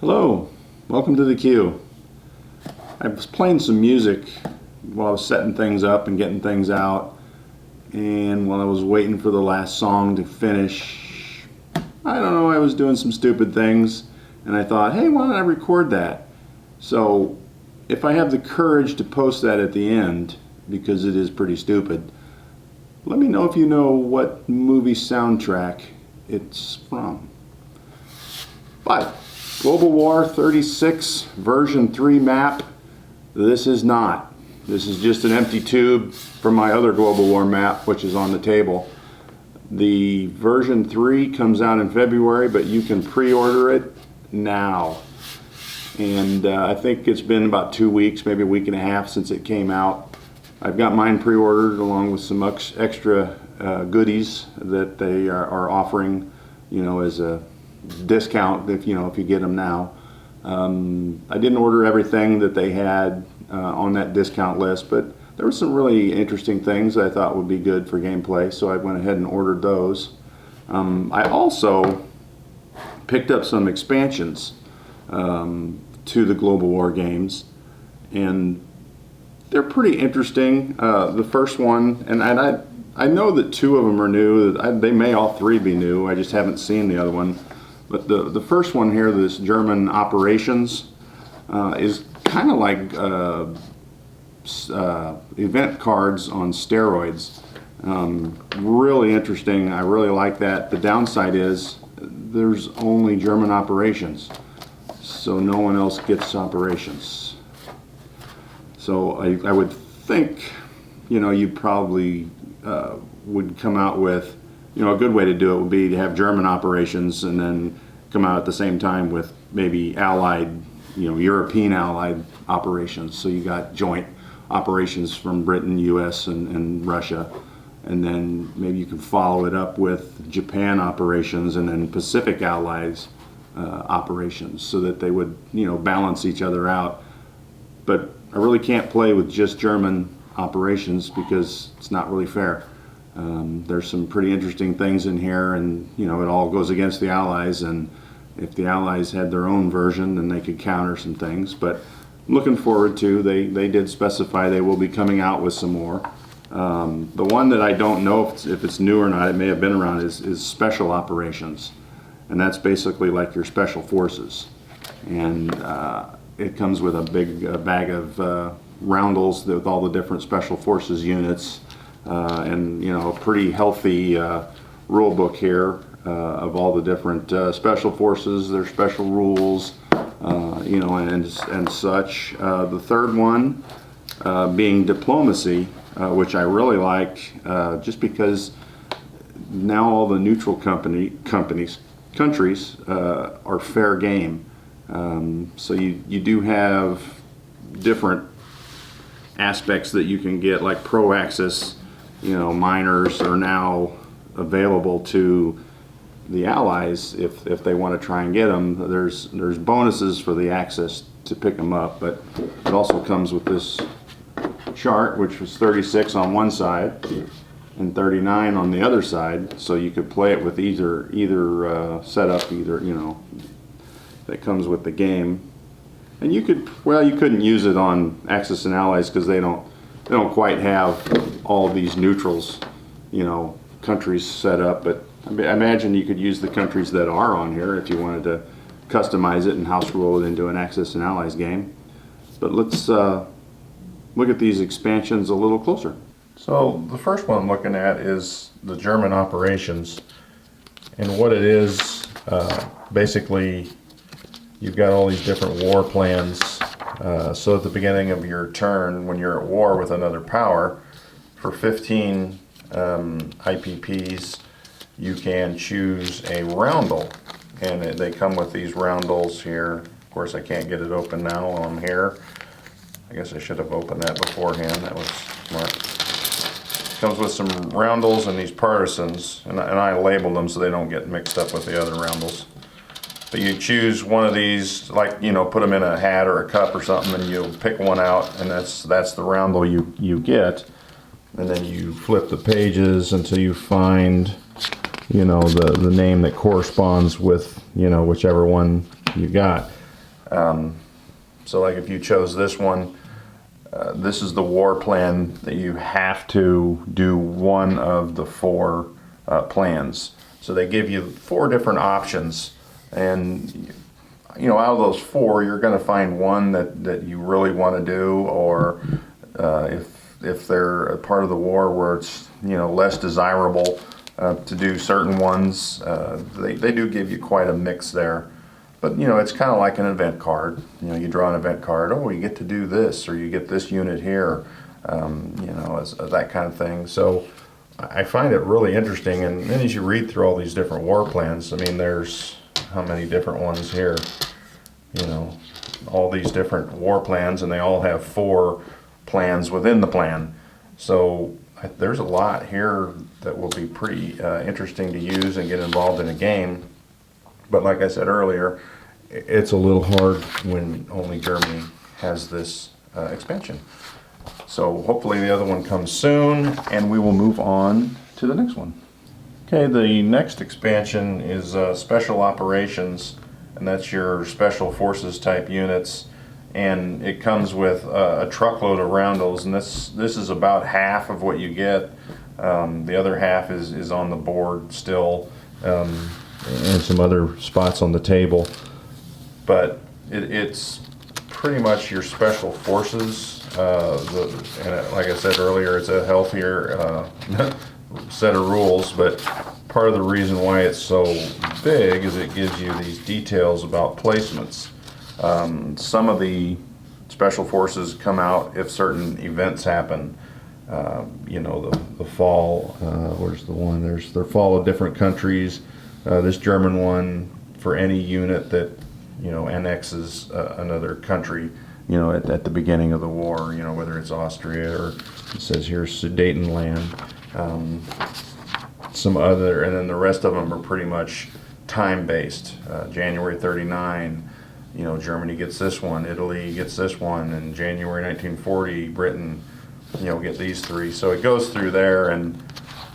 Hello, welcome to the Queue. I was playing some music while I was setting things up and getting things out, and while I was waiting for the last song to finish, I don't know, I was doing some stupid things, and I thought, hey, why don't I record that? So if I have the courage to post that at the end, because it is pretty stupid, let me know if you know what movie soundtrack it's from. But Global War 36 version 3 map, this is not. This is just an empty tube from my other Global War map, which is on the table. The version 3 comes out in February, but you can pre-order it now. And I think it's been about 2 weeks, maybe a week and a half since it came out. I've got mine pre-ordered along with some extra goodies that they are offering, you know, as a discount if you get them now. I didn't order everything that they had on that discount list, but there were some really interesting things that I thought would be good for gameplay, so I went ahead and ordered those. I also picked up some expansions to the Global War games, and they're pretty interesting. The first one, and I know that 2 of them are new. They may all 3 be new. I just haven't seen the other one. But the first one here, this German Operations, is kind of like event cards on steroids. Really interesting. I really like that. The downside is there's only German Operations, so no one else gets Operations. So I would think, you probably would come out with, a good way to do it would be to have German Operations and then come out at the same time with maybe allied, European allied operations. So you got joint operations from Britain, US, and Russia. And then maybe you can follow it up with Japan operations and then Pacific allies operations, so that they would, balance each other out. But I really can't play with just German operations because it's not really fair. There's some pretty interesting things in here, and it all goes against the Allies, and if the Allies had their own version, then they could counter some things. But I'm looking forward to, they did specify they will be coming out with some more. The one that I don't know if it's new or not, it may have been around, is Special Operations, and that's basically like your special forces, and it comes with a big bag of roundels with all the different special forces units. And a pretty healthy rule book here of all the different special forces, their special rules, and such. The third one being Diplomacy, which I really like, just because now all the neutral countries are fair game. So you do have different aspects that you can get, like pro-Axis. Miners are now available to the Allies if they want to try and get them. There's bonuses for the Axis to pick them up, but it also comes with this chart, which was 36 on one side and 39 on the other side, so you could play it with either setup, that comes with the game. And you couldn't use it on Axis and Allies because they don't quite have all these neutrals, countries set up. But I imagine you could use the countries that are on here if you wanted to customize it and house rule it into an Axis and Allies game. But let's look at these expansions a little closer. So the first one I'm looking at is the German Operations, and what it is, basically you've got all these different war plans. So at the beginning of your turn, when you're at war with another power, for 15 IPPs, you can choose a roundel. And they come with these roundels here. Of course, I can't get it open now while I'm here. I guess I should have opened that beforehand. That was smart. Comes with some roundels and these partisans, and I labeled them so they don't get mixed up with the other roundels. But you choose one of these, like, put them in a hat or a cup or something, and you pick one out, and that's the roundel you get. And then you flip the pages until you find, the name that corresponds with, whichever one you got. So like if you chose this one, this is the war plan that you have to do one of the 4 plans. So they give you 4 different options, and out of those 4, you're going to find one that you really want to do, or if they're a part of the war where it's less desirable to do certain ones, they do give you quite a mix there. But it's kind of like an event card. You draw an event card. Oh, you get to do this, or you get this unit here. As that kind of thing. So I find it really interesting. And then as you read through all these different war plans, I mean, there's how many different ones here? All these different war plans, and they all have 4 plans within the plan. So there's a lot here that will be pretty interesting to use and get involved in a game. But like I said earlier, it's a little hard when only Germany has this expansion. So hopefully the other one comes soon, and we will move on to the next one. Okay, the next expansion is Special Operations, and that's your Special Forces type units. And it comes with a truckload of roundels, and this is about half of what you get. The other half is on the board still. And some other spots on the table, but it's pretty much your special forces. And like I said earlier, it's a healthier set of rules, but part of the reason why it's so big is it gives you these details about placements. Some of the special forces come out if certain events happen. The fall, where's the one? There's the fall of different countries. This German one, for any unit that annexes another country, at the beginning of the war, whether it's Austria or it says here Sudetenland, some other, and then the rest of them are pretty much time-based. January 39, Germany gets this one, Italy gets this one, and January 1940, Britain, get these 3. So it goes through there, and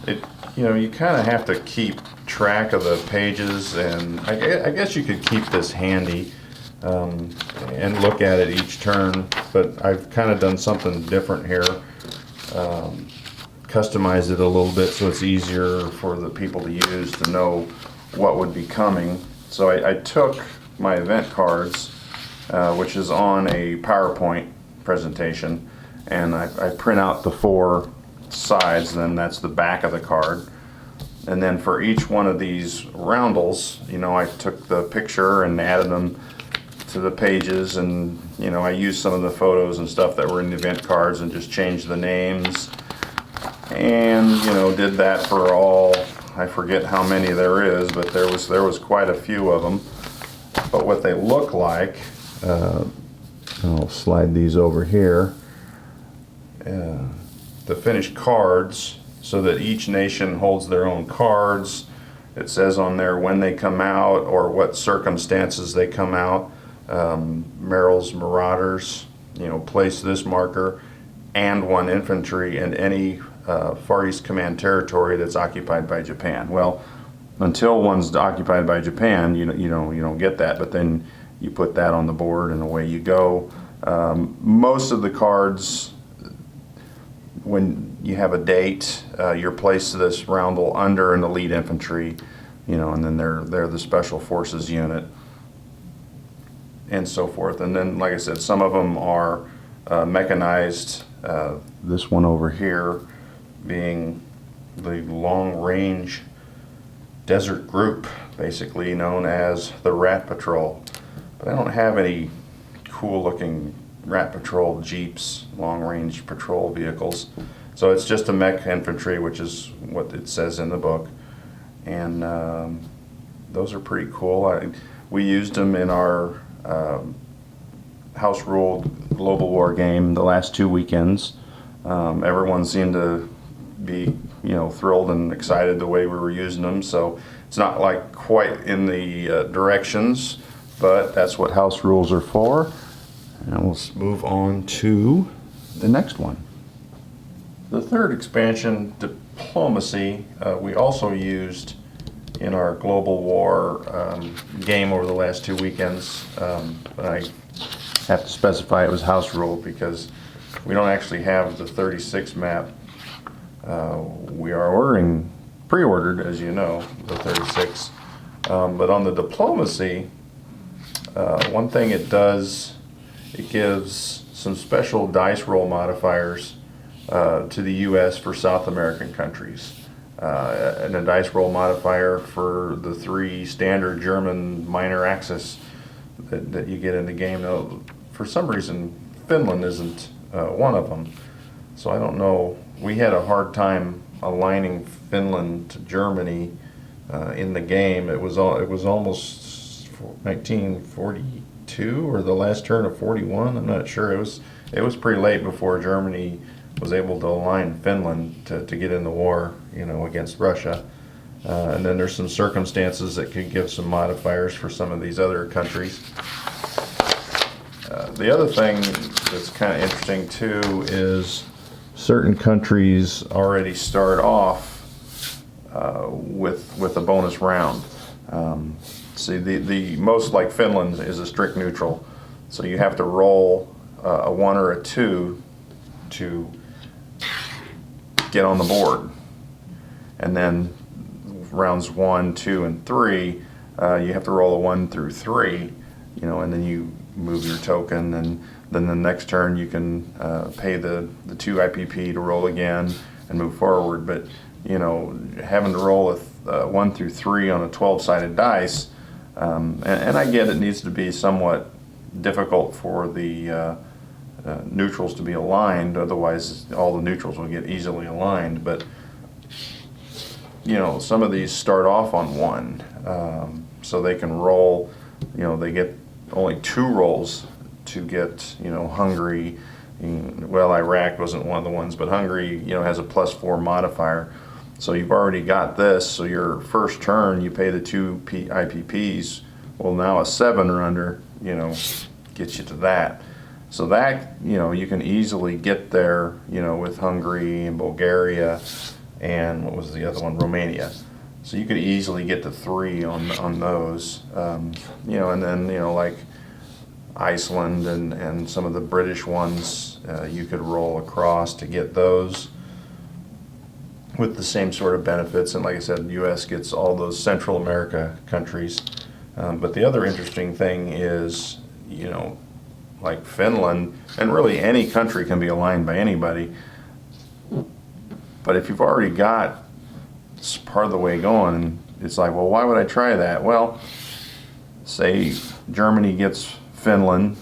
it, you kind of have to keep track of the pages, and I guess you could keep this handy and look at it each turn, but I've kind of done something different here, customized it a little bit so it's easier for the people to use to know what would be coming. So I took my event cards, which is on a PowerPoint presentation, and I print out the 4 sides, then that's the back of the card. And then for each one of these roundels, I took the picture and added them to the pages, and I used some of the photos and stuff that were in the event cards and just changed the names, and did that for all, I forget how many there is, but there was quite a few of them. But what they look like, I'll slide these over here, the finished cards, so that each nation holds their own cards. It says on there when they come out or what circumstances they come out. Merrill's Marauders, place this marker and 1 infantry in any Far East Command territory that's occupied by Japan. Well, until one's occupied by Japan, you don't get that, but then you put that on the board and away you go. Most of the cards, when you have a date, you're placed to this roundel under an elite infantry, and then they're the special forces unit, and so forth. And then, like I said, some of them are mechanized. This one over here being the long-range desert group, basically known as the Rat Patrol. But I don't have any cool-looking Rat Patrol Jeeps, long-range patrol vehicles. So it's just a mech infantry, which is what it says in the book. And those are pretty cool. We used them in our house-ruled global war game the last 2 weekends. Everyone seemed to be, thrilled and excited the way we were using them. So it's not like quite in the directions, but that's what house rules are for. And we'll move on to the next one. The third expansion, Diplomacy, we also used in our global war game over the last 2 weekends. I have to specify it was house rule because we don't actually have the 36 map. We are pre-ordered, as you know, the 36. But on the diplomacy, one thing it does, it gives some special dice roll modifiers to the U.S. for South American countries. And a dice roll modifier for the 3 standard German minor axis that you get in the game. Now, for some reason, Finland isn't one of them. So I don't know. We had a hard time aligning Finland to Germany in the game. It was almost 1942 or the last turn of 41. I'm not sure. It was pretty late before Germany was able to align Finland to get in the war, against Russia. And then there's some circumstances that could give some modifiers for some of these other countries. The other thing that's kind of interesting too is certain countries already start off with a bonus round. See, the most like Finland is a strict neutral, so you have to roll a 1 or a 2 to get on the board, and then rounds 1, 2, and 3, you have to roll a 1 through 3, and then you move your token, and then the next turn you can pay the 2 IPP to roll again and move forward. But having to roll a 1 through 3 on a 12-sided dice, and I get it needs to be somewhat difficult for the neutrals to be aligned, otherwise all the neutrals will get easily aligned. But some of these start off on 1, so they can roll. They get only 2 rolls to get Hungary. Well, Iraq wasn't one of the ones, but Hungary has a +4 modifier. So you've already got this. So your first turn you pay the 2 IPPs. Well, now a 7 or under gets you to that. So that you can easily get there with Hungary and Bulgaria and what was the other one, Romania. So you could easily get to 3 on those, and then like Iceland and some of the British ones, you could roll across to get those with the same sort of benefits. And like I said, the U.S. gets all those Central America countries. But the other interesting thing is, like Finland, and really any country can be aligned by anybody. But if you've already got part of the way going, it's like, well, why would I try that? Well, say Germany gets Finland,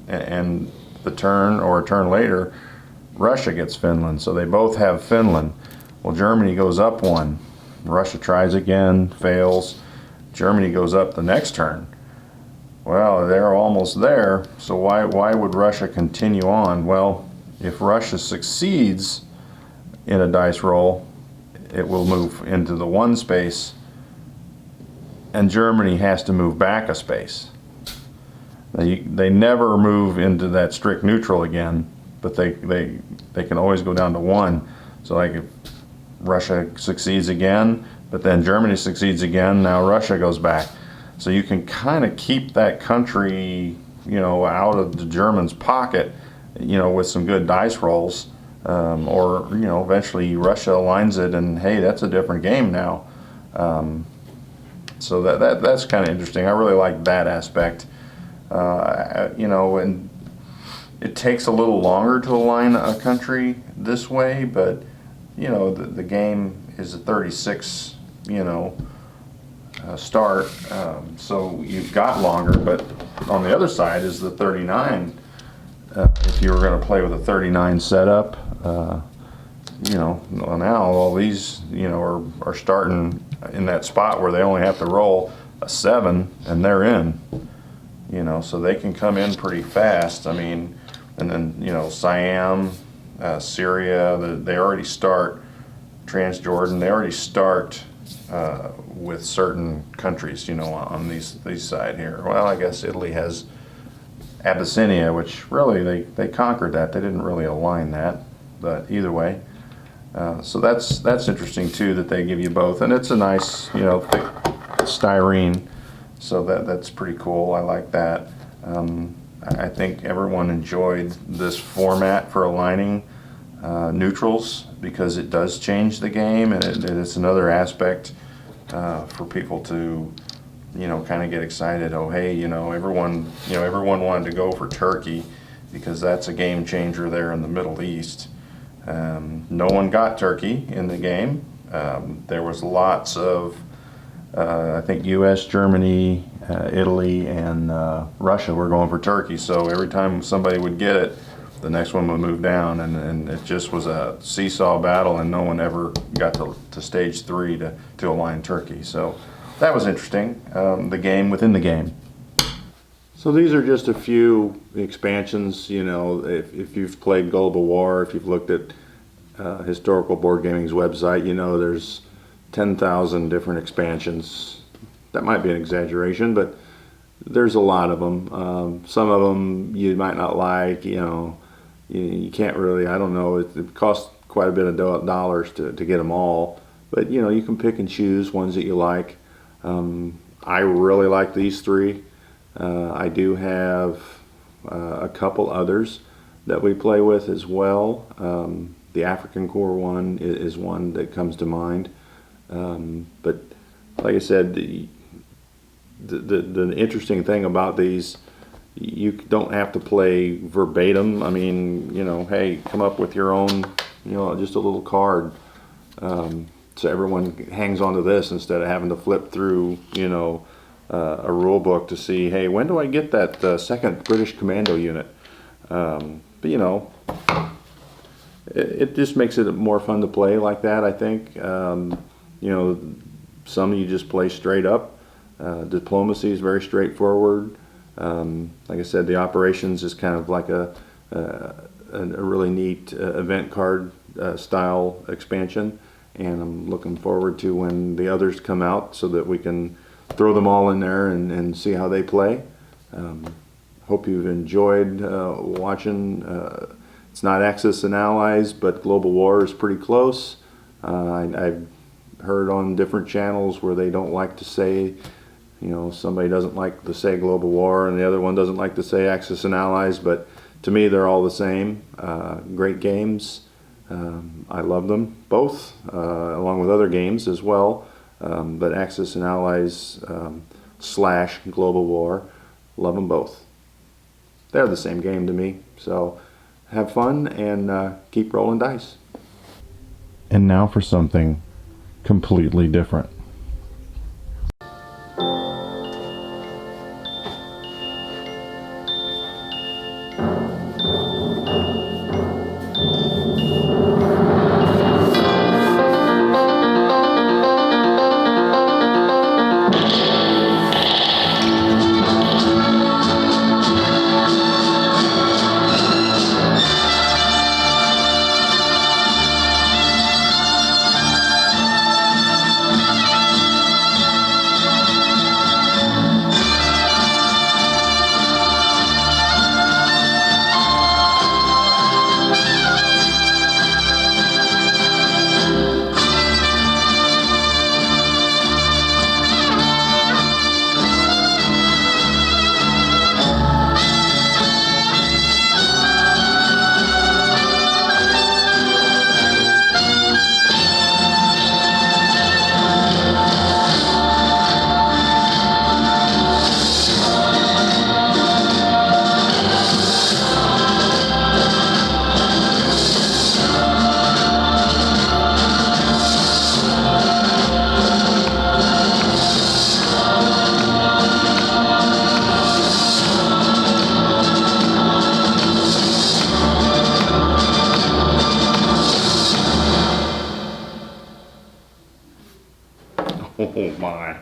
and the turn or a turn later, Russia gets Finland. So they both have Finland. Well, Germany goes up 1. Russia tries again, fails. Germany goes up the next turn. Well, they're almost there. So why would Russia continue on? Well, if Russia succeeds in a dice roll, it will move into the 1 space, and Germany has to move back a space. They never move into that strict neutral again, but they can always go down to 1. So like if Russia succeeds again, but then Germany succeeds again, now Russia goes back. So you can kind of keep that country, out of the Germans' pocket, with some good dice rolls. Or eventually Russia aligns it, and hey, that's a different game now. So that's kind of interesting. I really like that aspect. And it takes a little longer to align a country this way, but the game is a 36 start, so you've got longer. But on the other side is the 39. If you were going to play with a 39 setup, now all these are starting in that spot where they only have to roll a 7 and they're in. So they can come in pretty fast. I mean, and then Siam, Syria, they already start. Transjordan, they already start with certain countries, on these side here. Well, I guess Italy has Abyssinia, which really they conquered that. They didn't really align that, but either way. So that's interesting too, that they give you both, and it's a nice thick styrene, so that's pretty cool. I like that. I think everyone enjoyed this format for aligning neutrals, because it does change the game, and it's another aspect for people to, kind of get excited. Oh, hey, everyone wanted to go for Turkey because that's a game changer there in the Middle East. No one got Turkey in the game. There was lots of, I think U.S., Germany, Italy, and Russia were going for Turkey. So every time somebody would get it, the next one would move down, and it just was a seesaw battle, and no one ever got to stage 3 to align Turkey. So that was interesting, the game within the game. So these are just a few expansions. If you've played Global War, if you've looked at Historical Board Gaming's website, there's 10,000 different expansions. That might be an exaggeration, but there's a lot of them. Some of them you might not like. You can't really, I don't know, it costs quite a bit of dollars to get them all, but you can pick and choose ones that you like. I really like these 3. I do have a couple others that we play with as well. The African Core one is one that comes to mind. But like I said, the interesting thing about these, you don't have to play verbatim. I mean, hey, come up with your own, just a little card. So everyone hangs on to this instead of having to flip through, a rule book to see, hey, when do I get that second British Commando unit? But it just makes it more fun to play like that, I think. Some you just play straight up. Diplomacy is very straightforward. Like I said, the operations is kind of like a really neat event card style expansion, and I'm looking forward to when the others come out so that we can throw them all in there and see how they play. Hope you've enjoyed watching. It's not Axis and Allies, but Global War is pretty close. I've heard on different channels where they don't like to say, somebody doesn't like to say Global War and the other one doesn't like to say Axis and Allies, but to me they're all the same. Great games. I love them both, along with other games as well. But Axis and Allies / Global War, love them both. They're the same game to me. So have fun and keep rolling dice. And now for something completely different. Oh my.